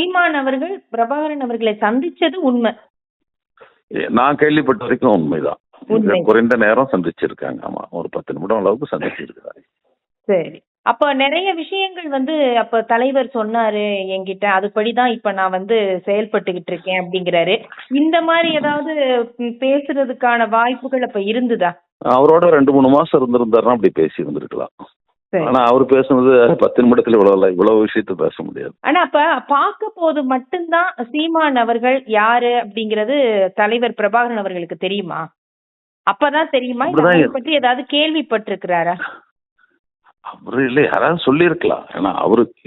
சீமான் அவர்கள் பிரபாகரன் அவர்களை சந்திச்சது உண்மை. நான் கேள்விப்பட்ட வரைக்கும் உண்மைதான். உண்மை. குறைந்த நேரம் சந்திச்சிருக்காங்க. ஆமா, ஒரு 10 நிமிடம் அளவுக்கு சந்திச்சிருக்காங்க. சரி. அப்ப நிறைய விஷயங்கள் அப்ப தலைவர் சொன்னாரு என்கிட்ட, அதுபடிதான் இப்ப நான் செயல்பட்டுகிட்டு இருக்கேன் அப்படிங்கிறாரு. இந்த மாதிரி ஏதாவது பேசுறதுக்கான வாய்ப்புகள் அப்ப இருந்துதா? அவரோட 2-3 மாசம் இருந்திருந்தாருன்னா அப்படி பேசி இருந்திருக்கலாம். சரி. ஆனா அவர் பேசுனது 10 நிமிடத்துல இவ்வளவு விஷயத்த பேச முடியாது. ஆனா அப்ப பார்க்க போது மட்டும்தான் சீமான் அவர்கள் யாரு அப்படிங்கிறது தலைவர் பிரபாகரன் அவர்களுக்கு தெரியுமா? அப்பதான் தெரியுமா? அப்படிதான் இதை பற்றி ஏதாவது கேள்விப்பட்டிருக்கிறாரா? அவரு இல்லை, யாராவது சொல்லியிருக்கலாம். ஏன்னா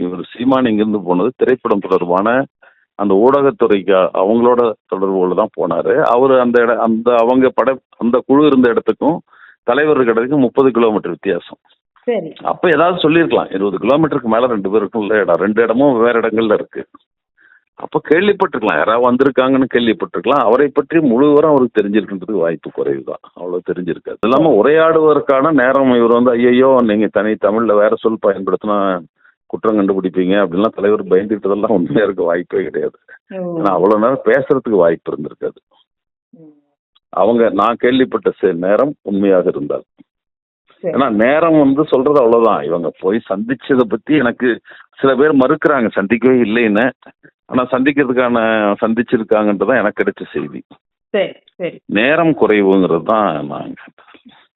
இவர் சீமான் இங்கிருந்து போனது திரைப்படம் தொடர்பான அந்த ஊடகத்துறைக்கு அவங்களோட தொடர்புல தான் போனாரு. அவரு அந்த குழு இருந்த இடத்துக்கும் தலைவர் இடத்துக்கும் 30 கிலோமீட்டர் வித்தியாசம். சரி. அப்ப ஏதாவது சொல்லியிருக்கலாம். 20 கிலோமீட்டருக்கு மேல 2 பேருக்கும் உள்ள இடம், 2 இடமும் வேற இடங்கள்ல இருக்கு. அப்ப கேள்விப்பட்டிருக்கலாம், யாராவது வந்திருக்காங்கன்னு கேள்விப்பட்டிருக்கலாம். அவரை பற்றி முழுவதும் அவருக்கு தெரிஞ்சிருக்கின்றது வாய்ப்பு குறைவுதான். அவ்வளவு தெரிஞ்சிருக்காது. அது இல்லாம உரையாடுவதற்கான நேரம் இவர் ஐயோ நீங்க தமிழ்ல வேற சொல் பயன்படுத்தினா குற்றம் கண்டுபிடிப்பீங்க அப்படின்லாம் தலைவர் பயந்துட்டதெல்லாம் உண்மையா இருக்க வாய்ப்பே கிடையாது. ஏன்னா அவ்வளவு நேரம் பேசுறதுக்கு வாய்ப்பு இருந்திருக்காது. நான் கேள்விப்பட்ட நேரம் உண்மையாக இருந்தால், ஏன்னா நேரம் சொல்றது அவ்வளவுதான். இவங்க போய் சந்திச்சதை பத்தி எனக்கு சில பேர் மறுக்கிறாங்க, சந்திக்கவே இல்லைன்னு. ஆனா சந்திச்சிருக்காங்கன்றதான் எனக்கு கிடைச்ச செய்தி. சரி சரி. நேரம் குறைவுங்கிறது தான் நான்